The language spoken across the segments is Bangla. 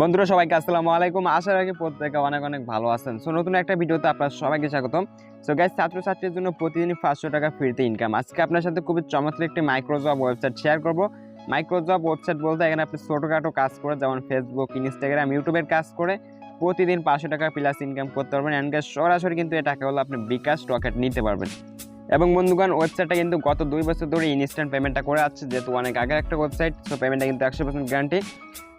বন্ধুরা সবাইকে আসসালামু আলাইকুম। আশা রাখি প্রত্যেকে অনেক অনেক ভালো আছেন। সো নতুন একটা ভিডিওতে আপনার সবাইকে স্বাগতম। সো গাইস, ছাত্রছাত্রীর জন্য প্রতিদিন 500 টাকা ফ্রিতে ইনকাম। আজকে আপনার সাথে খুবই চমৎকার একটি মাইক্রোজব ওয়েবসাইট শেয়ার করব। মাইক্রোজব ওয়েবসাইট বলতে এখানে আপনি ছোটোখাটো কাজ করে, যেমন ফেসবুক, ইনস্টাগ্রাম, ইউটিউবের কাজ করে প্রতিদিন 500 টাকা প্লাস ইনকাম করতে পারবেন। অ্যান্ড গাইস, সরাসরি কিন্তু এই টাকা হলো আপনি বিকাশ রকেট নিতে পারবেন। এবং বন্ধুগণ, ওয়েবসাইটটা কিন্তু গত 2 বছর ধরে ইনস্ট্যান্ট পেমেন্টটা করে আসছে, যেহেতু অনেক আগের একটা ওয়েবসাইট। সো পেমেন্টটা কিন্তু 100% গ্যারান্টি।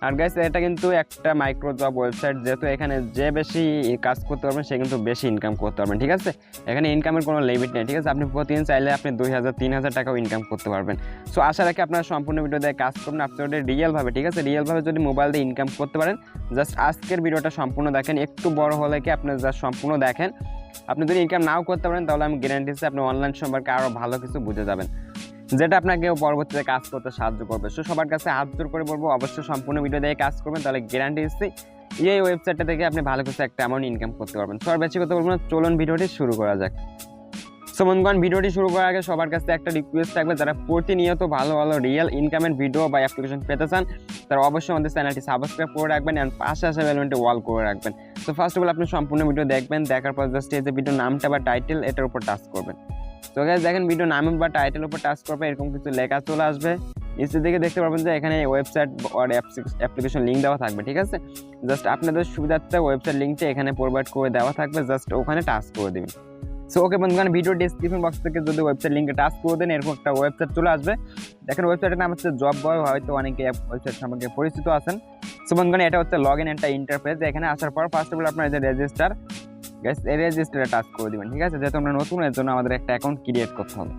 আর গাইস, এটা কিন্তু একটা মাইক্রোজব ওয়েবসাইট, যেহেতু এখানে যে বেশি কাজ করতে পারবেন সে কিন্তু বেশি ইনকাম করতে পারবেন। ঠিক আছে, এখানে ইনকামের কোনো লিমিট নেই। ঠিক আছে, আপনি প্রতিদিন চাইলে আপনি 2000-3000 টাকাও ইনকাম করতে পারবেন। সো আশা রাখি আপনারা সম্পূর্ণ ভিডিও দিয়ে কাজ করবেন আপনাদের রিয়েলভাবে। ঠিক আছে, রিয়েলভাবে যদি মোবাইল দিয়ে ইনকাম করতে পারেন, জাস্ট আজকের ভিডিওটা সম্পূর্ণ দেখেন। একটু বড় হলে কি আপনি জাস্ট সম্পূর্ণ দেখেন। আপনি যদি ইনকাম নাও করতে পারেন, তাহলে আমি গ্যারান্টি দিচ্ছি আপনি অনলাইন সম্পর্কে আরও ভালো কিছু বুঝে যাবেন, যেটা আপনাকে পরবর্তীতে কাজ করতে সাহায্য করবে। সো সবার কাছে হাত জোর করে বলবো, অবশ্যই সম্পূর্ণ ভিডিও দিয়ে কাজ করবেন, তাহলে গ্যারান্টি দিচ্ছি এই ওয়েবসাইটটা থেকে আপনি ভালো কিছু একটা অ্যামাউন্ট ইনকাম করতে পারবেন। সবার বেশি কথা বলবো না, চলুন ভিডিওটি শুরু করা যাক। সো বন্ধুগণ, ভিডিওটি শুরু করার আগে সবার কাছে একটা রিকোয়েস্ট থাকবে, যারা প্রতিনিয়ত ভালো ভালো রিয়েল ইনকামের ভিডিও বা অ্যাপ্লিকেশন পেতে চান, তারা অবশ্যই আমাদের চ্যানেলটি সাবস্ক্রাইব করে রাখবেন অ্যান্ড পাশে আসা বেল বাটনটি অল করে রাখবেন। তো ফার্স্ট অফ অল আপনি সম্পূর্ণ ভিডিও দেখবেন, দেখার পর জাস্ট এই যে ভিডিওর নামটা বা টাইটেল, এটার উপর টাচ করবেন। তো গাইস দেখেন, ভিডিও নাম বা টাইটেলের উপর টাচ করবে, এরকম কিছু লেখা চলে আসবে। নিচের দিকে দেখতে পারবেন যে এখানে ওয়েবসাইট আর অ্যাপ্লিকেশন লিঙ্ক দেওয়া থাকবে। ঠিক আছে, জাস্ট আপনাদের সুবিধার্থে ওয়েবসাইট লিঙ্কটা এখানে প্রোভাইড করে দেওয়া থাকবে, জাস্ট ওখানে টাচ করে দেবেন। সো ওকে বন্ধুগণ, ভিডিও ডিসক্রিপশন বক্স থেকে যদি ওয়েবসাইট লিঙ্কে টাচ করে দেন, এরকম একটা ওয়েবসাইট চলে আসবে। দেখেন, ওয়েবসাইটের নাম হচ্ছে জব বয়, হয়তো অনেকে ওয়েবসাইট সম্পর্কে পরিচিত আছেন। সো বন্ধুগণ, এটা হচ্ছে লগ ইন একটা ইন্টারফেস। এখানে আসার পর ফার্স্ট অফ অল আপনার যে রেজিস্টার, গাইস এই রেজিস্টারে টাচ করে দিবেন। ঠিক আছে, যেহেতু আমরা নতুন, এর জন্য আমাদের একটা অ্যাকাউন্ট ক্রিয়েট করতে হবে।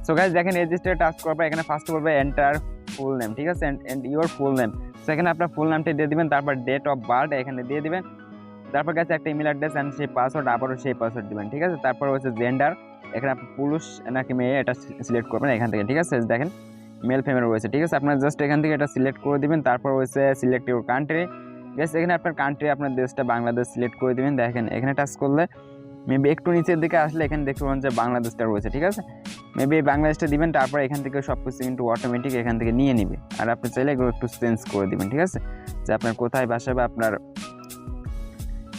সো গাইস দেখেন, রেজিস্টারে টাচ করার পর এখানে ফার্স্ট বলবে এন্টার ফুল নেম। ঠিক আছে, and your full name. So এখানে আপনার ফুল নামটা দিয়ে দিবেন, তারপর ডেট অফ বার্থ এখানে দিয়ে দিবেন, তারপর কাছে একটা ইমেল অ্যাড্রেস অ্যান্ড সেই পাসওয়ার্ড, আবারও সেই পাসওয়ার্ড দিবেন। ঠিক আছে, তারপর হচ্ছে জেন্ডার, এখানে আপনি পুরুষ নাকি মেয়ে এটা সিলেক্ট করবেন এখান থেকে। ঠিক আছে, দেখেন মেল ফিমেল রয়েছে। ঠিক আছে, আপনার জাস্ট এখান থেকে এটা সিলেক্ট করে দিবেন। তারপর হচ্ছে সিলেক্ট ইউর কান্ট্রি। গ্যাস এখানে আপনার কান্ট্রি, আপনার দেশটা বাংলাদেশ সিলেক্ট করে দিবেন। দেখেন এখানে টাচ করলে মেবি একটু নিচের দিকে আসলে এখানে দেখতে পাবেন যে বাংলাদেশটা রয়েছে। ঠিক আছে, মেবি বাংলাদেশটা দিবেন, তারপর এখান থেকে সব কিছু কিন্তু অটোমেটিক এখান থেকে নিয়ে নিবে। আর আপনি চাইলে এগুলো একটু চেঞ্জ করে দিবেন। ঠিক আছে, যে আপনার কোথায় বাসা বা আপনার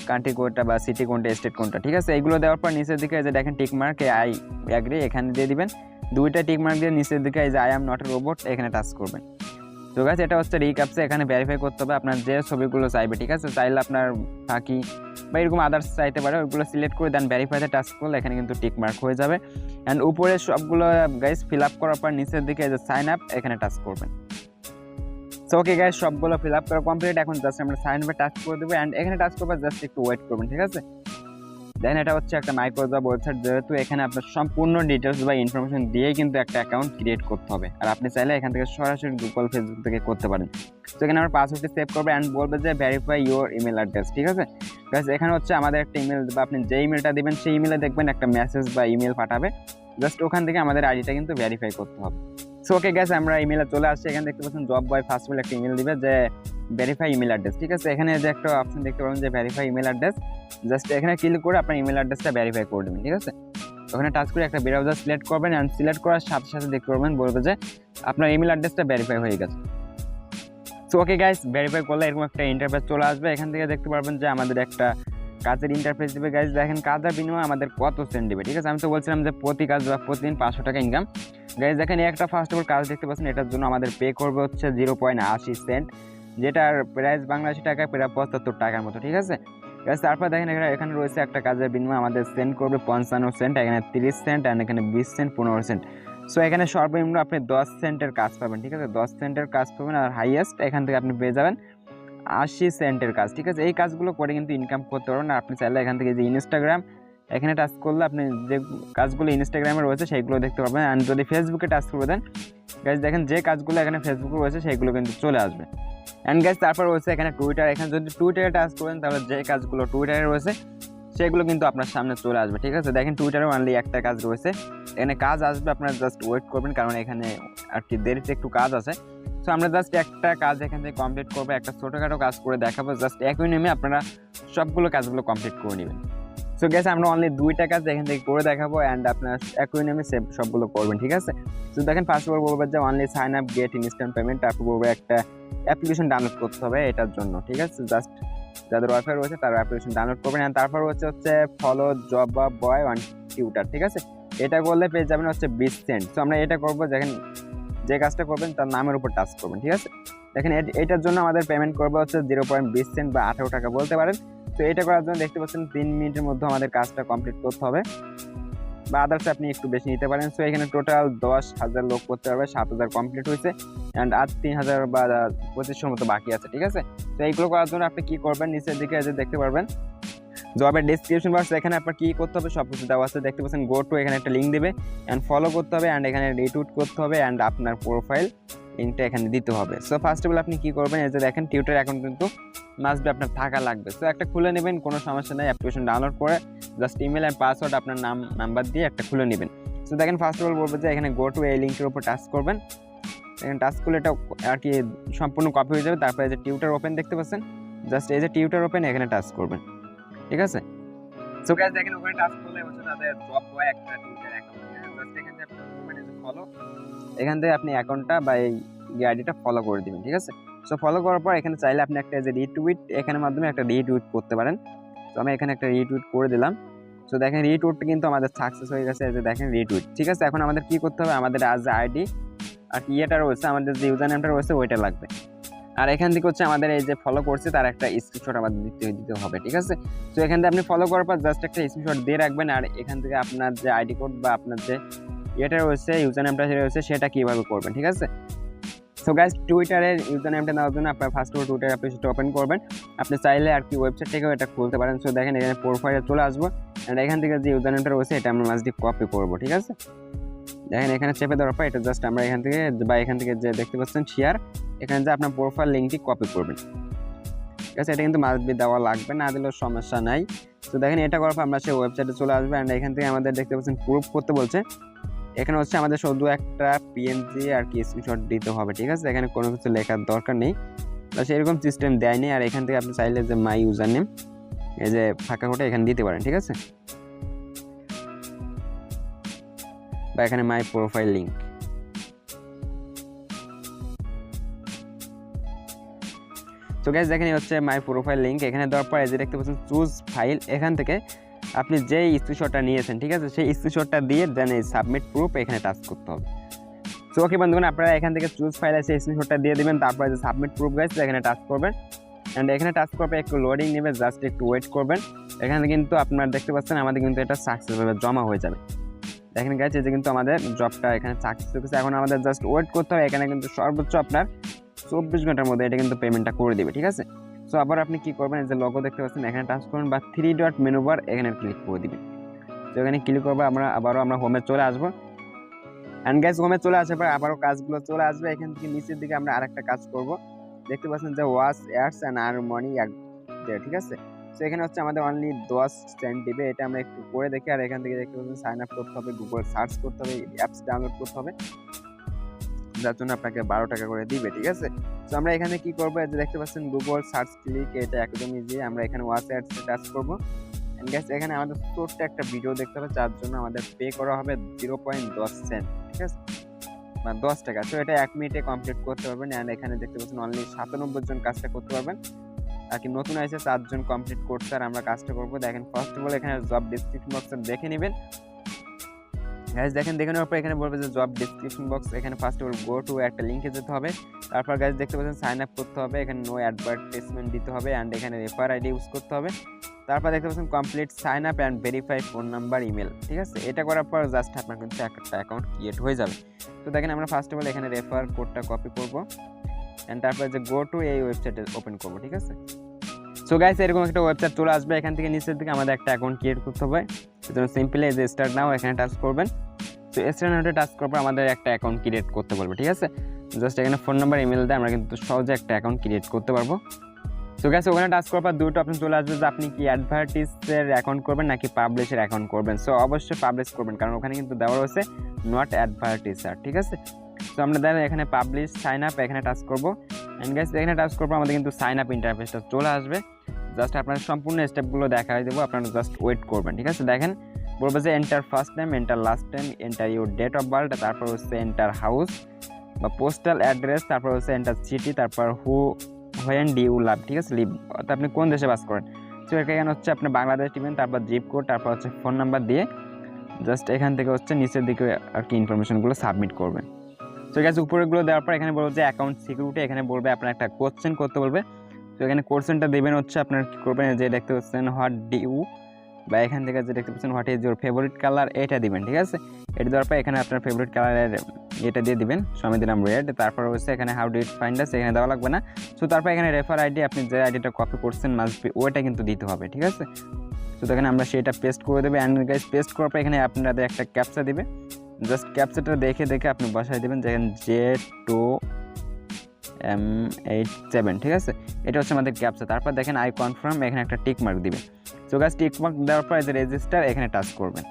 কান্ট্রি কোডটা বা সিটি কোনটা, স্টেট কোনটা। ঠিক আছে, এইগুলো দেওয়ার পর নিচের দিকে যে দেখেন টিক মার্ক, আই অ্যাগ্রি এখানে দিয়ে দিবেন। দুইটা টিক মার্ক দিয়ে নিচের দিকে এই যে I am not a robot এখানে টাচ করবেন। তো গাইস, এটা হচ্ছে রিক্যাপচা, এখানে ভেরিফাই করতে হবে আপনার যে ছবিগুলো চাইবে। ঠিক আছে, চাইলে আপনার ফাঁকি বা এরকম আদার্স চাইতে পারে, ওইগুলো সিলেক্ট করে দেন। ভেরিফাইতে টাচ করলে এখানে কিন্তু টিক মার্ক হয়ে যাবে। অ্যান্ড উপরে সবগুলো গাইস ফিল আপ করার পর নিচের দিকে এই যে সাইন আপ এখানে টাচ করবেন। সো ওকে গাইস, সবগুলো ফিল আপ করা কমপ্লিট। এখন জাস্ট আমরা সাইন আপে টাচ করে দেবো অ্যান্ড এখানে টাচ করবো, জাস্ট একটু ওয়েট করবেন। ঠিক আছে, দেন এটা হচ্ছে একটা মাইক্রোজব ওয়েবসাইট, যেহেতু এখানে আপনার সম্পূর্ণ ডিটেলস বা ইনফরমেশন দিয়েই কিন্তু একটা অ্যাকাউন্ট ক্রিয়েট করতে হবে। আর আপনি চাইলে এখান থেকে সরাসরি গুগল, ফেসবুক থেকে করতে পারেন। তো এখানে আমরা পাসওয়ার্ডটি সেভ করবে অ্যান্ড বলবে যে ভেরিফাই ইউর ইমেল অ্যাড্রেস। ঠিক আছে গাইস, এখানে হচ্ছে আমাদের একটা ইমেল বা আপনি যে ইমেলটা দিবেন সেই ইমেলে দেখবেন একটা মেসেজ বা ইমেল পাঠাবে, জাস্ট ওখান থেকে আমাদের আইডিটা কিন্তু ভেরিফাই করতে হবে। সো ওকে গাইস, আমরা ইমেলে চলে আসছি। এখানে দেখতে পাচ্ছেন job boy first of all একটা ইমেল দিবে যে ভেরিফাই ইমেল অ্যাড্রেস। ঠিক আছে, এখানে যে একটা অপশন দেখতে পাবেন যে ভেরিফাই ইমেল অ্যাড্রেস, জাস্ট এখানে ক্লিক করে আপনার ইমেল অ্যাড্রেসটা ভেরিফাই করে দেবেন। ঠিক আছে, ওখানে টাচ করে একটা ব্রাউজার সিলেক্ট করবেন অ্যান্ড সিলেক্ট করার সাথে সাথে দেখতে পারবেন বলবে যে আপনার ইমেল অ্যাড্রেসটা ভেরিফাই হয়ে গেছে। সো ওকে গাইস, ভেরিফাই করলে এরকম একটা ইন্টারফেস চলে আসবে। এখান থেকে দেখতে পারবেন যে আমাদের একটা কাজের ইন্টারফেস দিবে। গাইস দেখেন, কাজের বিনিময়ে আমাদের কত সেন্ট দিবে। ঠিক আছে, আমি তো বলছিলাম যে প্রতি কাজ বা প্রতিদিন 500 টাকা ইনকাম। গাইস দেখেন, এই একটা ফার্স্ট অফ অল কাজ দেখতে পাচ্ছেন, এটার জন্য আমাদের পে করবে হচ্ছে 0.80 সেন্ট, যেটার প্রাইস বাংলাদেশি টাকায় প্রায় 75 টাকার মতো। ঠিক আছে গাইস, তারপর দেখেন এখানে রয়েছে একটা কাজের বিনিময়ে আমাদের সেন্ট করবে 55 সেন্ট, এখানে 30 সেন্ট অ্যান্ড এখানে 20 সেন্ট, 15 সেন্ট। সো এখানে সর্বনিম্ন আপনি 10 সেন্টের কাজ পাবেন। ঠিক আছে, 10 সেন্টের কাজ পাবেন। আর হাইয়েস্ট এখান থেকে আপনি পেয়ে যাবেন 80 সেন্টের কাজ। ঠিক আছে, এই কাজগুলো করে কিন্তু ইনকাম করতে পারবেন। আর আপনি চাইলে এখান থেকে যে ইনস্টাগ্রাম এখানে টাচ করলে আপনি যে কাজগুলো ইনস্টাগ্রামে রয়েছে সেইগুলো দেখতে পাবেন। অ্যান্ড যদি ফেসবুকে টাচ করে দেন, গাইজ দেখেন যে কাজগুলো এখানে ফেসবুকে রয়েছে সেইগুলো কিন্তু চলে আসবে। অ্যান্ড গাইজ তারপর রয়েছে এখানে টুইটার, এখানে যদি টুইটারে টাচ করেন তাহলে যে কাজগুলো টুইটারে রয়েছে সেগুলো কিন্তু আপনার সামনে চলে আসবে। ঠিক আছে, দেখেন টুইটারে অনলি একটা কাজ রয়েছে, এখানে কাজ আসবে, আপনারা জাস্ট ওয়েট করবেন, কারণ এখানে আর কি দেরিতে একটু কাজ আছে। সো আমরা জাস্ট একটা কাজ এখান থেকে কমপ্লিট করবো, একটা ছোটোখাটো কাজ করে দেখাবো, জাস্ট একই নেমে আপনারা সবগুলো কাজগুলো কমপ্লিট করে নেবেন। সো সো গাইস আমরা অনলি 2টা কাজ এখান থেকে করে দেখাবো এন্ড আপনারা একই নামে সেভ সবগুলো করবেন, ঠিক আছে। তো দেখেন ফার্স্ট অফ অল বলবো যে only sign up get instant payment, তারপর বলবো একটা অ্যাপ্লিকেশন ডাউনলোড করতে হবে এটার জন্য, ঠিক আছে। জাস্ট যাদের ওয়াইফাই রয়েছে তারা অ্যাপ্লিকেশন ডাউনলোড করবেন এন্ড তারপর হচ্ছে ফলো জব বা বয় ওয়ান টিউটার, ঠিক আছে। এটা করলে পেয়ে যাবেন হচ্ছে 20 সেন্ট। তো আমরা এটা করবো, দেখেন যে কাজটা করবেন তার নামের উপর টাচ করবেন, ঠিক আছে। দেখেন এটার জন্য আমাদের পেমেন্ট করবে হচ্ছে 0.20 সেন্ট বা 18 টাকা বলতে পারেন। তো এটা করার জন্য দেখতে পাচ্ছেন 3 মিনিটের মধ্যে আমাদের কাজটা কমপ্লিট করতে হবে, বা আদার্স আপনি একটু বেশি নিতে পারেন। সো এখানে টোটাল 10,000 লোক করতে পারবে, 7,000 কমপ্লিট হয়েছে অ্যান্ড আর 3,000 বা 2500 মতো বাকি আছে, ঠিক আছে। তো এইগুলো করার জন্য আপনি কি করবেন, নিচের দিকে যে দেখতে পারবেন জবের ডেসক্রিপশন বক্স, এখানে আপনার কি করতে হবে সব কিছু দেওয়া আছে, দেখতে পাচ্ছেন গো টু, এখানে একটা লিঙ্ক দেবে অ্যান্ড ফলো করতে হবে অ্যান্ড এখানে রিটুইট করতে হবে অ্যান্ড আপনার প্রোফাইল লিঙ্কটা এখানে দিতে হবে। সো ফার্স্ট অফ অল আপনি কি করবেন, এই যে দেখেন টিউটার অ্যাকাউন্ট কিন্তু মাস্ট বি আপনার থাকা লাগবে। সো একটা খুলে নেবেন, কোনো সমস্যা নেই, অ্যাপ্লিকেশন ডাউনলোড করে জাস্ট ইমেল অ্যান্ড পাসওয়ার্ড আপনার নাম নাম্বার দিয়ে একটা খুলে নেবেন। সো দেখেন ফার্স্ট অফ অল বলবো যে এখানে গো টু এই লিঙ্কের উপর টাচ করবেন, এখানে টাচ করলে এটা আর কি সম্পূর্ণ কপি হয়ে যাবে। তারপরে যে টিউটার ওপেন দেখতে পাচ্ছেন, জাস্ট এই যে টিউটার ওপেন এখানে টাচ করবেন, ঠিক আছে। সো গাইস দেখেন ওখানে টাচ করলে হচ্ছে তাদের জব বয় একটা টিউটার অ্যাকাউন্ট, জাস্ট এখান থেকে আপনি মানে ফলো, এখান থেকে আপনি অ্যাকাউন্টটা বা এই আইডিটা ফলো করে দিবেন, ঠিক আছে। সো ফলো করার পর এখানে চাইলে আপনি একটা যে রিটুইট এখানের মাধ্যমে একটা রিটুইট করতে পারেন। তো আমি এখানে একটা রিটুইট করে দিলাম। সো দেখেন রিটুইটটা কিন্তু আমাদের সাকসেস হয়ে গেছে, এই যে দেখেন রিটুইট, ঠিক আছে। এখন আমাদের কি করতে হবে, আমাদের আজ আইডি আর ইয়েটা রয়েছে, আমাদের যে ইউজার নেমটা রয়েছে ওইটা লাগবে। আর এখান থেকে হচ্ছে আমাদের এই যে ফলো করছে তার একটা স্ক্রিনশট আমাদের দিতে হবে, ঠিক আছে। তো এখান থেকে আপনি ফলো করার পর জাস্ট একটা স্ক্রিনশট দিয়ে রাখবেন আর এখান থেকে আপনার যে আইডি কোড বা আপনার যে ইয়েটা রয়েছে ইউজার নেমটা রয়েছে সেটা কীভাবে করবেন, ঠিক আছে। সো গাইস টুইটারের ইউজার নেমটা নেওয়ার জন্য আপনার ফার্স্ট অফ অল টুইটার অ্যাপ্লিকেশনটা ওপেন করবেন। আপনি চাইলে আর কি ওয়েবসাইট থেকেও এটা খুলতে পারেন। সো দেখেন এখানে প্রোফাইলে চলে আসবো আর এখান থেকে যে ইউজার নেমটা রয়েছে এটা আমরা মাস্ট কপি করবো, ঠিক আছে। দেখেন এখানে চেপে দেওয়ার পর এটা জাস্ট আমরা এখান থেকে বা এখান থেকে যে দেখতে পাচ্ছেন শেয়ার, এখানে যে আপনার প্রোফাইল লিঙ্কটি কপি করবেন, ঠিক আছে। এটা কিন্তু মাস্ট বি দেওয়া লাগবে, না দিলেও সমস্যা নাই। তো দেখেন এটা করার পর আমরা সেই ওয়েবসাইটে চলে আসবো অ্যান্ড এখান থেকে আমাদের দেখতে পাচ্ছেন প্রুফ করতে বলছে। এখানে হচ্ছে আমাদের শুধু একটা পিএনজি আর কি স্ক্রিনশট দিতে হবে, ঠিক আছে। এখানে কোনো কিছু লেখার দরকার নেই, বা সেরকম সিস্টেম দেয়নি। আর এখান থেকে আপনি চাইলে যে মাই ইউজার নেম এই যে ফাঁকা কোটে এখানে দিতে পারেন, ঠিক আছে, বা এখানে মাই প্রোফাইল লিঙ্ক। তো গাইস দেখেন হচ্ছে মাই প্রোফাইল লিঙ্ক, এখানে দেওয়ার পর এই যে দেখতে পাচ্ছেন চুজ ফাইল, এখান থেকে আপনি যেই স্ক্রিনশটটা নিয়েছেন, ঠিক আছে, সেই স্ক্রিনশটটা দিয়ে দেন এই সাবমিট প্রুফ এখানে টাচ করতে হবে। সো ওকে বন্ধুগণ, আপনারা এখান থেকে চুজ ফাইল আছে স্ক্রিনশটটা দিয়ে দিবেন, তারপরে যে সাবমিট প্রুফ গাইস এখানে টাচ করবেন অ্যান্ড এখানে টাচ করবে একটু লোডিং নেবে, জাস্ট একটু ওয়েট করবেন। এখানে কিন্তু আপনারা দেখতে পাচ্ছেন আমাদের কিন্তু এটা সাকসেসভাবে জমা হয়ে যাবে। দেখেন গাইস এই যে কিন্তু আমাদের জবটা এখানে সাকসেস হয়েছে। এখন আমাদের জাস্ট ওয়েট করতে হবে, এখানে কিন্তু সর্বোচ্চ আপনার 24 ঘন্টার মধ্যে এটা কিন্তু পেমেন্টটা করে দেবে, ঠিক আছে। সো আবার আপনি কি করবেন, এই যে লোগো দেখতে পাচ্ছেন এখানে টাচ করবেন বা 3 ডট মেনু বার এখানে ক্লিক করে দিবেন। তো এখানে ক্লিক করবো আমরা আমরা হোমে চলে আসবো অ্যান্ড গাইস হোমে চলে আসার পর আবারও কাজগুলো চলে আসবে। এখান থেকে নিচের দিকে আমরা আরেকটা কাজ করব, দেখতে পাচ্ছেন যে ওয়াচ অ্যাডস অ্যান্ড আর মানি ঠিক আছে। তো এখানে হচ্ছে আমাদের অনলি 10 সেন্ট দিবে, এটা আমরা একটু করে দেখি। আর এখান থেকে দেখতে পাচ্ছেন সাইন আপ করতে হবে, গুগল সার্চ করতে হবে, অ্যাপস ডাউনলোড করতে হবে, যার জন্য আপনাকে 12 টাকা করে দিবে, ঠিক আছে। তো আমরা এখানে কি করবো, যে দেখতে পাচ্ছেন গুগল সার্চ ক্লিক, এটা একদম ইজি। আমরা এখানে ওয়াচ অ্যাডসে টাচ করবো এন্ড গাইস এখানে আমাদের ছোট্ট একটা ভিডিও দেখতে হবে, যার জন্য আমাদের পে করা হবে 0.10 সেন্ট, ঠিক আছে, বা 10 টাকা। তো এটা 1 মিনিটে কমপ্লিট করতে পারবেন এন্ড এখানে দেখতে পাচ্ছেন অনলি 97 জন কাজটা করতে পারবেন। আর কি নতুন আছে 4 জন কমপ্লিট করতে, আর আমরা কাজটা করবো। দেখেন ফার্স্ট অফ অল এখানে জব ডেসক্রিপশন বক্সে দেখে নেবেন গাইস। দেখেন দেখে নেওয়ার পর এখানে বলবে যে জব ডেসক্রিপশন বক্স, এখানে first of all go to একটা লিঙ্কে যেতে হবে। তারপর গাইস দেখতে পাচ্ছেন সাইন আপ করতে হবে, এখানে নো অ্যাডভার্টাইজমেন্ট দিতে হবে এন্ড এখানে রেফার আইডি ইউজ করতে হবে। তারপর দেখতে পাচ্ছেন complete sign up and verify phone number email, ঠিক আছে। এটা করার পর জাস্ট আপনার কিন্তু একটা অ্যাকাউন্ট ক্রিয়েট হয়ে যাবে। তো দেখেন আমরা ফার্স্ট অফ অল এখানে রেফার কোডটা কপি করবো এন্ড তারপর যে গো টু এই ওয়েবসাইটে ওপেন করবো, ঠিক আছে। সো গাইস এরকম একটা ওয়েবসাইট চলে আসবে, এখান থেকে নিচের দিকে আমাদের একটা অ্যাকাউন্ট ক্রিয়েট করতে হবে। সেজন্য সিম্পলি এই যে স্টার্ট নাও এখানে টাচ করবেন। তো স্টার্ট নাওতে টাচ করার পর আমাদের একটা অ্যাকাউন্ট ক্রিয়েট করতে বলবে, ঠিক আছে। জাস্ট এখানে ফোন নাম্বার ইমেল দিয়ে আমরা কিন্তু সহজে একটা অ্যাকাউন্ট ক্রিয়েট করতে পারবো। তো গাইস ওখানে টাচ করার পর দুটো অপশন চলে আসবে যে আপনি কি অ্যাডভার্টাইজের অ্যাকাউন্ট করবেন নাকি পাবলিশের অ্যাকাউন্ট করবেন। সো অবশ্যই পাবলিশ করবেন, কারণ ওখানে কিন্তু দেওয়া রয়েছে নট অ্যাডভার্টাইজার, ঠিক আছে। তো আমরা দেখেন এখানে পাবলিশ সাইন আপ এখানে টাচ করবো এন্ড গাইস এখানে টাচ করবো আমাদের কিন্তু সাইন আপ ইন্টারফেসটা চলে আসবে। জাস্ট আপনার সম্পূর্ণ স্টেপগুলো দেখাই দেবো, আপনারা জাস্ট ওয়েট করবেন, ঠিক আছে। দেখেন বলবো যে enter first name, enter last name, enter your date of birth, তারপর হচ্ছে এন্টার হাউস বা পোস্টাল অ্যাড্রেস, তারপর হচ্ছে এন্টার সিটি, তারপর হোয়েন ডি ইউ লাভ, ঠিক আছে, লিভ, অর্থাৎ আপনি কোন দেশে বাস করেন। সো এখানে হচ্ছে আপনি বাংলাদেশ দিবেন, তারপর জিপ কোড, তারপর হচ্ছে ফোন নাম্বার দিয়ে জাস্ট এখান থেকে হচ্ছে নিচের দিকে আর কি ইনফরমেশনগুলো সাবমিট করবেন। সো গাইস উপরেগুলো দেওয়ার পর এখানে বলবো যে অ্যাকাউন্ট সিকিউরিটি, এখানে বলবে আপনার একটা কোশ্চেন করতে বলবে। তো এখানে কোশ্চেনটা দেবেন হচ্ছে আপনার কী করবেন, যে দেখতে পাচ্ছেন হোয়াট ডু ইউ, বা এখান থেকে যে দেখতে পাচ্ছেন what is your favourite colour, এটা দিবেন, ঠিক আছে। এটা দেওয়ার পর এখানে আপনার ফেভারিট কালারের এটা দিয়ে দিবেন। সো আমি দিলাম রেড। তারপর হচ্ছে এখানে হাউ ডু ইট ফাইন্ড আস, এখানে দেওয়া লাগবে না। সো তারপর এখানে রেফার আইডি, আপনি যে আইডিটা কপি করছেন মাস্ট বি ওইটা কিন্তু দিতে হবে, ঠিক আছে। তো এখানে আমরা সেটা পেস্ট করে দেবো। অ্যান্ড গাইস পেস্ট করার পর এখানে আপনাদের একটা ক্যাপচা দিবে, জাস্ট ক্যাপচাটা দেখে আপনি বসাই দেবেন, যেখানে J2M87, ঠিক আছে। এটা হচ্ছে আমাদের ক্যাপচা। তারপর দেখেন আই কনফার্ম, এখানে একটা টিক মার্ক দিবে। সো গাইস টিক মার্ক দেওয়ার পর এই যে রেজিস্টার, এখানে টাচ করবেন।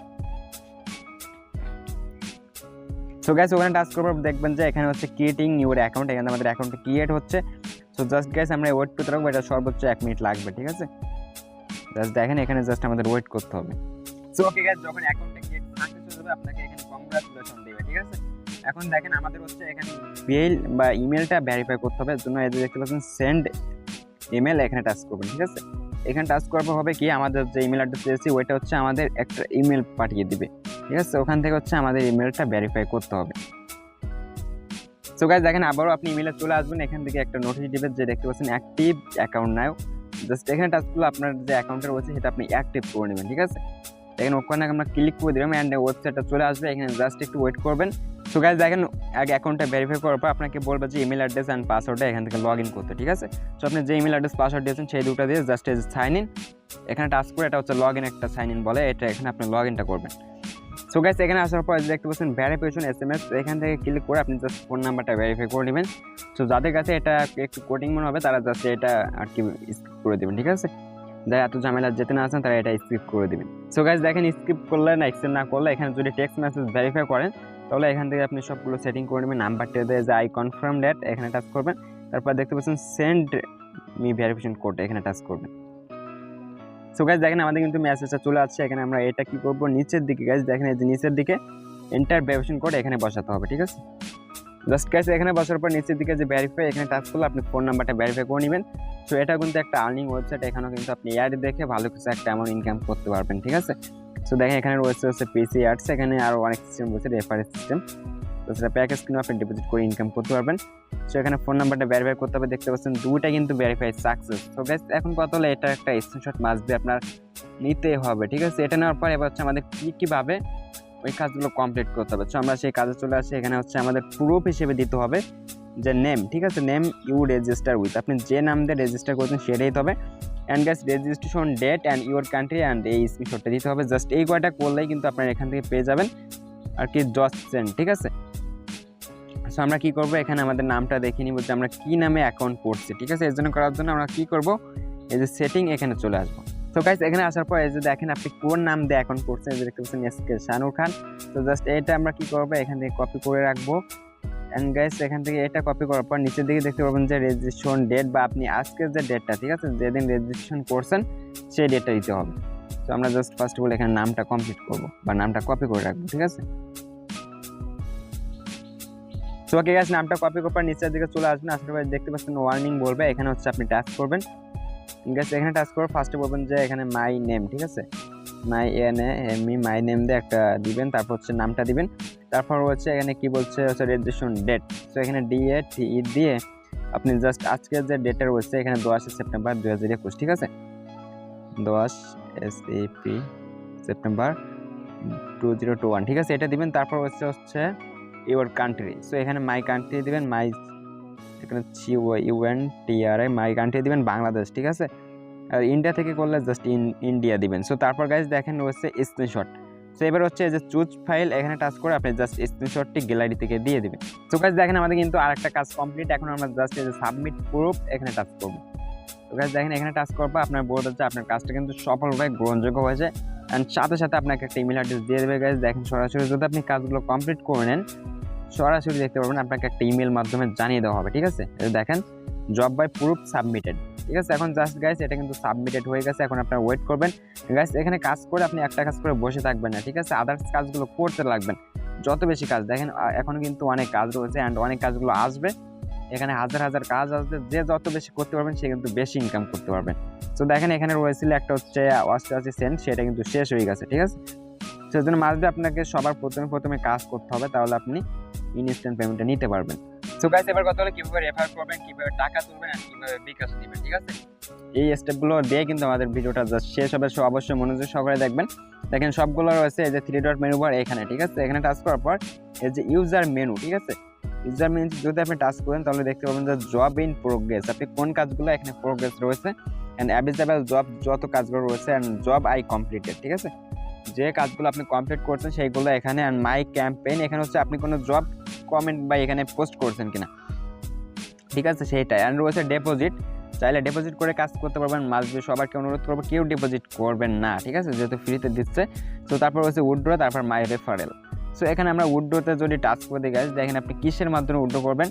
সো গাইস ওখানে টাচ করার পর দেখবেন যে এখানে হচ্ছে ক্রিয়েটিং ইউর অ্যাকাউন্ট, এখানে আমাদের অ্যাকাউন্টটা ক্রিয়েট হচ্ছে। সো জাস্ট গাইস আমরা ওয়েট করতে রাখবো, এটা সর্বোচ্চ 1 মিনিট লাগবে, ঠিক আছে। জাস্ট দেখেন এখানে জাস্ট আমাদের ওয়েট করতে হবে। সো ওকে গাইস যখন অ্যাকাউন্টটা ক্রিয়েট সাকসেস হবে আপনাকে এখানে কংগ্রাচুলেশন দিবে, ঠিক আছে। এখন দেখেন আমাদের হচ্ছে এখানে মেইল বা ইমেলটা ভেরিফাই করতে হবে, এর জন্য এই যে দেখতে পাচ্ছেন সেন্ড ইমেল, এখানে টাচ করবেন, ঠিক আছে। এখানে টাচ করার পর হবে কি, আমাদের যে ইমেল অ্যাড্রেস দিয়েছি ওইটা হচ্ছে আমাদের একটা ইমেল পাঠিয়ে দিবে, ঠিক আছে। ওখান থেকে হচ্ছে আমাদের ইমেলটা ভেরিফাই করতে হবে। সো গাইস দেখেন আবারও আপনি ইমেলে চলে আসবেন, এখান থেকে একটা নোটিশ দিবে যে দেখতে পাচ্ছেন অ্যাক্টিভ অ্যাকাউন্ট নাও। জাস্ট এখানে টাচ করলে আপনার যে অ্যাকাউন্টটা রয়েছে সেটা আপনি অ্যাক্টিভ করে নেবেন, ঠিক আছে। এখানে ওখানে আমরা ক্লিক করে দিলাম অ্যান্ড ওয়েবসাইটটা চলে আসবে, এখানে জাস্ট একটু ওয়েট করবেন। সো গাইস দেখেন আগে অ্যাকাউন্টটা ভেরিফাই করার পর আপনাকে বলবে যে ইমেল অ্যাড্রেস অ্যান্ড পাসওয়ার্ডটা এখান থেকে লগ ইন করতে, ঠিক আছে। সো আপনি যে ইমেল অ্যাড্রেস পাসওয়ার্ড দিয়েছেন সেই দুটো দিয়ে জাস্ট সাইন ইন, এখানে টাচ করে এটা হচ্ছে লগ ইন, একটা সাইন ইন বলে, এটা এখানে আপনি লগ ইনটা করবেন। সো গাইস এখানে আসার পর দেখতে পাচ্ছেন ভেরিফিকেশন SMS, এখান থেকে ক্লিক করে আপনি জাস্ট ফোন নাম্বারটা ভেরিফাই করে নেবেন। সো যাদের কাছে এটা একটু কোডিং মনে হবে তারা জাস্ট এটা আর কি স্কিপ করে দেবেন, ঠিক আছে। যারা এত ঝামেলা যেতে না আসেন তারা এটা স্কিপ করে দেবেন। সো গাইস দেখেন স্কিপ করলে না এক্সেপ্ট না করলে এখানে যদি টেক্সট মেসেজ ভেরিফাই করেন তাহলে এখান থেকে আপনি সবগুলো সেটিং করে নেবেন। নাম্বারটা দিয়ে যে আই কনফার্ম দ্যাট, এখানে টাচ করবেন। তারপর দেখতে পাচ্ছেন সেন্ড মি ভেরিফিকেশন কোড, এখানে টাচ করবেন। সো গাইস দেখেন আমাদের কিন্তু মেসেজটা চলে আসছে। এখানে আমরা এটা কি করব, নিচের দিকে গাইস দেখেন এই যে নিচের দিকে এন্টার ভেরিফিকেশন কোড এখানে বসাতে হবে, ঠিক আছে। জাস্ট গাইস এখানে বসার পর নিচের দিকে যে ভেরিফাই, এখানে টাচ করলে আপনি ফোন নাম্বারটা ভেরিফাই করে নেবেন। সো এটা কিন্তু একটা আর্নিং ওয়েবসাইট, এখানেও কিন্তু আপনি অ্যাড দেখে ভালো কিছু একটা অ্যামাউন্ট ইনকাম করতে পারবেন, ঠিক আছে। সো দেখেন এখানে রয়েছে পিসি অ্যাডস, এখানে আরও অনেক সিস্টেম রয়েছে, রেফারেন্স সিস্টেম, তো সেটা প্যাকেজ কিনে আপনি ডিপোজিট করে ইনকাম করতে পারবেন। সো এখানে ফোন নাম্বারটা ভেরিফাই করতে হবে, দেখতে পাচ্ছেন দুইটা কিন্তু ভেরিফাই সাকসেস। সো গাইস এখন কথা হলো এটা একটা স্ক্রিনশট মাস্ট বি আপনার নিতে হবে, ঠিক আছে। এটা নেওয়ার পর এবার হচ্ছে আমাদের কীভাবে ওই কাজগুলো কমপ্লিট করতে হবে। সো আমরা সেই কাজে চলে আসি। এখানে হচ্ছে আমাদের প্রুফ হিসেবে দিতে হবে যে নেম, ঠিক আছে, নেম ইউ রেজিস্টার উইথ, আপনি যে নাম দিয়ে রেজিস্টার করছেন সেটাই দিতে হবে। And guys registration date and your country and এই স্ক্রিনশটটা দিতে হবে। জাস্ট এই কয়টা করলেই কিন্তু আপনার এখান থেকে পেয়ে যাবেন আর কি $10, ঠিক আছে। সো আমরা কী করবো, এখানে আমাদের নামটা দেখে নিব যে আমরা কী নামে অ্যাকাউন্ট করছি, ঠিক আছে। এর জন্য করার জন্য আমরা কী করবো, এই যে সেটিং এখানে চলে আসবো। তো গাইস এখানে আসার পর এই যে দেখেন আপনি কোন নাম দিয়ে অ্যাকাউন্ট করছেন, এই যে দেখতে পাচ্ছেন এসকে শানুর খান। তো জাস্ট এটা আমরা কী করবো, এখান থেকে কপি করে রাখবো। অ্যান্ড গাইস এখান থেকে এটা কপি করার পর নিচের দিকে দেখতে পাবেন যে রেজিস্ট্রেশন ডেট, বা আপনি আজকের যে ডেটটা, ঠিক আছে, যেদিন রেজিস্ট্রেশন করছেন সেই ডেটটা দিতে হবে। তো আমরা জাস্ট ফার্স্ট অফ অল এখানে নামটা কমপ্লিট করবো বা নামটা কপি করে রাখবো, ঠিক আছে। তো ওকে গাইস নামটা কপি করার পর নিচের দিকে চলে আসবেন, আসার পর দেখতে পাচ্ছেন ওয়ার্নিং বলবে, এখানে হচ্ছে আপনি টাচ করবেন। গাইস এখানে টাচ করে ফার্স্টে বলবেন যে এখানে মাই নেম, ঠিক আছে, মাই নেম দিয়ে একটা দিবেন, তারপর হচ্ছে নামটা দিবেন। তারপর হচ্ছে এখানে কি বলছে হচ্ছে রেজিস্ট্রেশন ডেট, তো এখানে DATE দিয়ে আপনি জাস্ট আজকের যে ডেটটা রয়েছে এখানে 10 সেপ্টেম্বর 2021, ঠিক আছে, 10 সেপ্টেম্বর 2021, ঠিক আছে, এটা দিবেন। তারপর হচ্ছে ইউর কান্ট্রি, সো এখানে মাই কান্ট্রি দিবেন, মাই এখানে UNTRI মাই কান্ট্রি দিবেন বাংলাদেশ, ঠিক আছে। আর ইন্ডিয়া থেকে করলে জাস্ট ইন্ডিয়া দিবেন। সো তারপর গাইস দেখেন হচ্ছে স্ক্রিনশট, সো এবার হচ্ছে যে চুজ ফাইল, এখানে টাচ করে আপনি জাস্ট স্ক্রিনশটটি গ্যালারি থেকে দিয়ে দিবেন। সো গাইস দেখেন আমাদের কিন্তু আরেকটা কাজ কমপ্লিট। এখন আমরা জাস্ট এই যে সাবমিট প্রুফ এখানে টাচ করব। তো গাইস দেখেন এখানে টাচ করবো, আপনার বলতে হচ্ছে আপনার কাজটা কিন্তু সফলভাবে গ্রহণযোগ্য হয়েছে। অ্যান্ড সাথে সাথে আপনাকে একটা ইমেল অ্যাড্রেস দিয়ে দেবে। গাইস দেখেন সরাসরি যদি আপনি কাজগুলো কমপ্লিট করে নেন সরাসরি দেখতে পারবেন আপনাকে একটা ইমেল মাধ্যমে জানিয়ে দেওয়া হবে, ঠিক আছে। দেখেন জব বাই প্রুফ সাবমিটেড। ঠিক আছে। এখন জাস্ট গাইস এটা কিন্তু সাবমিটেড হয়ে গেছে। এখন আপনারা ওয়েট করবেন গাইস। এখানে কাজ করে আপনি একটা কাজ করে বসে থাকবেন না, ঠিক আছে, আদার্স কাজগুলো করতে লাগবেন। যত বেশি কাজ দেখেন এখন কিন্তু অনেক কাজ রয়েছে অ্যান্ড অনেক কাজগুলো আসবে, এখানে হাজার হাজার কাজ আসবে। যে যত বেশি করতে পারবেন সে কিন্তু বেশি ইনকাম করতে পারবেন। তো দেখেন এখানে রয়েছিল একটা হচ্ছে 88 সেন্ট, সেটা কিন্তু শেষ হয়ে গেছে, ঠিক আছে। সেজন্য মাসবে আপনাকে সবার প্রথমে কাজ করতে হবে, তাহলে আপনি ইনস্ট্যান্ট পেমেন্টটা নিতে পারবেন। সো গাইস এবার কথা হলো কিভাবে রেফার করবেন, কিভাবে টাকা তুলবেন আর কিভাবে বিকাশ দিবেন, ঠিক আছে। এই স্টেপগুলো দিয়ে কিন্তু আমাদের ভিডিওটা জাস্ট শেষ হবে। সো অবশ্যই মনোযোগ সহকারে দেখবেন। দেখেন সবগুলো রয়েছে এই যে 3 ডট মেনু বার এখানে, ঠিক আছে। এখানে টাচ করার পর এই যে ইউজার মেনু, ঠিক আছে, ইউজার মেনু যদি আপনি টাচ করেন তাহলে দেখতে পাবেন যে জব ইন প্রোগ্রেস, আপনি কোন কাজগুলো এখানে প্রোগ্রেস রয়েছে অ্যান্ড অ্যাভেলেবল জব যত কাজগুলো রয়েছে অ্যান্ড জব আই কমপ্লিটেড, ঠিক আছে, যে কাজগুলো আপনি কমপ্লিট করছেন সেইগুলো এখানে। অ্যান্ড মাই ক্যাম্পেইন এখানে হচ্ছে আপনি কোনো জব কমেন্ট বা এখানে পোস্ট করছেন কিনা, ঠিক আছে, সেইটাই। অ্যান্ড রয়েছে ডিপোজিট, চাইলে ডিপোজিট করে কাজ করতে পারবেন। মাসবে সবাইকে অনুরোধ করবো কেউ ডিপোজিট করবেন না, ঠিক আছে, যেহেতু ফ্রিতে দিচ্ছে। তো তারপর হচ্ছে উইথড্র, তারপর মাই রেফারেল। সো এখানে আমরা উইথড্রতে যদি টাচ করে দিই গাইস, দেখেন আপনি কিসের মাধ্যমে উইথড্র করবেন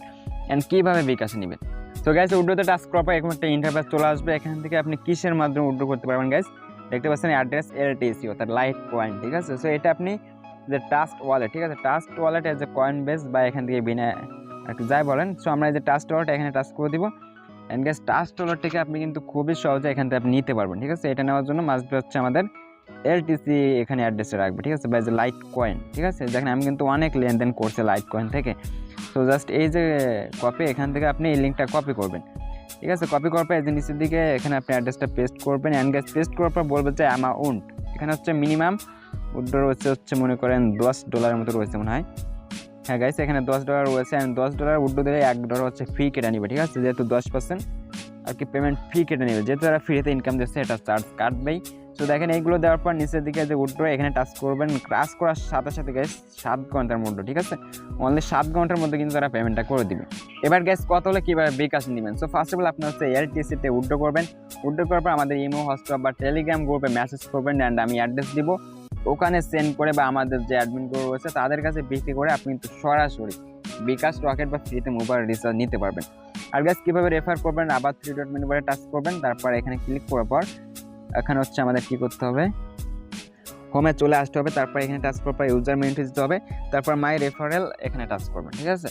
অ্যান্ড কীভাবে বিকাশে নেবেন। তো গাইস উইথড্রতে টাচ করার পর এরকম একটা ইন্টারফেস চলে আসবে, এখান থেকে আপনি কিসের মাধ্যমে উইথড্র করতে পারবেন গাইস। দেখতে পাচ্ছেন অ্যাড্রেস LTC অর্থাৎ লাইট কয়েন, ঠিক আছে। সো এটা আপনি যে ট্রাস্ট ওয়ালেট, ঠিক আছে, trust wallet as a coin base বা এখান থেকে বিনা একটু যাই বলেন। সো আমরা এই যে ট্রাস্ট ওয়ালেট এখানে টাচ করে দিব অ্যান্ড গাইস ট্রাস্ট ওয়ালেট থেকে আপনি কিন্তু খুবই সহজে এখান থেকে আপনি নিতে পারবেন, ঠিক আছে। এটা নেওয়ার জন্য মাস্ট হচ্ছে আমাদের LTC এখানে অ্যাড্রেসে রাখবে, ঠিক আছে, বা যে লাইট কয়েন, ঠিক আছে। দেখেন আমি কিন্তু অনেক লেনদেন করছি লাইট কয়েন থেকে। সো জাস্ট এই যে কপি, এখান থেকে আপনি এই লিঙ্কটা কপি করবেন, ঠিক আছে। কপি করার পর এই যে নিচের দিকে এখানে আপনি অ্যাড্রেসটা পেস্ট করবেন অ্যান্ড গাইস পেস্ট করার পর বলবে যে অ্যামাউন্ট, এখানে হচ্ছে মিনিমাম উইথড্র হচ্ছে মনে করেন $10 মতো রয়েছে মনে হয়। হ্যাঁ গাইস এখানে $10 রয়েছে অ্যান্ড $10 উইথড্র দিলে $1 হচ্ছে ফি কেটে নেবে, ঠিক আছে, যেহেতু 10% আর কি পেমেন্ট ফি কেটে নেবে, যেহেতু তারা ফ্রিতে ইনকাম দিচ্ছে এটা চার্জ কাটবেই। তো দেখেন এইগুলো দেওয়ার পর নিচের দিকে যে উইথড্র এখানে টাচ করবেন। টাচ করার সাথে সাথে গাইস 7 ঘন্টার মধ্যে, ঠিক আছে, অনলি 7 ঘন্টার মধ্যে কিন্তু তারা পেমেন্টটা করে দিবে। এবার গাইস কত হলে কীভাবে বিকাশ নেবেন। সো ফার্স্ট অফ অল আপনি হচ্ছে LTC-তে উইথড্র করবেন। উইথড্র করার পর আমাদের ইমো, হোয়াটসঅ্যাপ বা টেলিগ্রাম গ্রুপে মেসেজ করবেন অ্যান্ড আমি অ্যাড্রেস দিব, ওখানে সেন্ড করে বা আমাদের যে অ্যাডমিনগুলো রয়েছে তাদের কাছে বিক্রি করে আপনি কিন্তু সরাসরি বিকাশ, রকেট বা ফ্রিতে মোবাইল রিচার্জ নিতে পারবেন। আর গাইস কীভাবে রেফার করবেন, আবার 3 ডট মেনু বারে টাচ করবেন, তারপর এখানে ক্লিক করার পর এখানে হচ্ছে আমাদের কী করতে হবে, হোমে চলে আসতে হবে। তারপর এখানে টাচ করার পর ইউজার মেনু দিতে হবে, তারপর মাই রেফারেল এখানে টাচ করবেন, ঠিক আছে,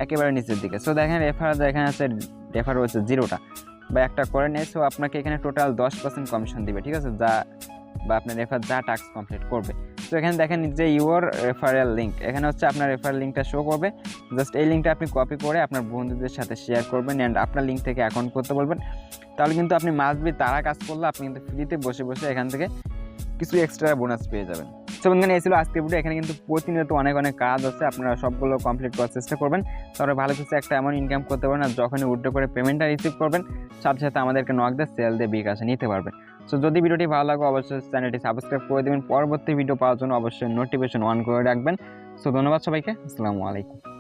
একেবারে নিচের দিকে। সো দেখেন রেফারেল এখানে আছে, রেফার হচ্ছে 0টা বা একটা করে নেয়। সো আপনাকে এখানে টোটাল 10% কমিশন দিবে, ঠিক আছে, যা বা আপনার রেফার যা টাস্ক কমপ্লিট করবে। তো এখানে দেখেন যে ইউর রেফারেল লিঙ্ক, এখানে হচ্ছে আপনার রেফারেল লিঙ্কটা শো করবে। জাস্ট এই লিঙ্কটা আপনি কপি করে আপনার বন্ধুদের সাথে শেয়ার করবেন অ্যান্ড আপনার লিঙ্ক থেকে অ্যাকাউন্ট করতে বলবেন। তাহলে কিন্তু আপনি মাসবি তারা কাজ করলে আপনি কিন্তু ফ্রিতে বসে বসে এখান থেকে কিছু এক্সট্রা বোনাস পেয়ে যাবেন। সো বন্ধুগণ এই ছিল আজকের ভিডিও। এখানে কিন্তু প্রতিনিয়ত অনেক কাজ আছে, আপনারা সবগুলো কমপ্লিট করার চেষ্টা করবেন, তাহলে ভালো কিছু একটা এমন ইনকাম করতে পারবেন। আর যখনই উইথড্র করে পেমেন্টটা রিসিভ করবেন সাথে সাথে আমাদেরকে নক দিয়ে সেল দিয়ে বিকাশে নিতে পারবেন। সো যদি ভিডিওটি ভালো লাগে অবশ্যই চ্যানেলটি সাবস্ক্রাইব করে দেবেন, পরবর্তী ভিডিও পাওয়ার জন্য অবশ্যই নোটিফিকেশন অন করে রাখবেন। সো ধন্যবাদ সবাইকে, আসসালামু আলাইকুম।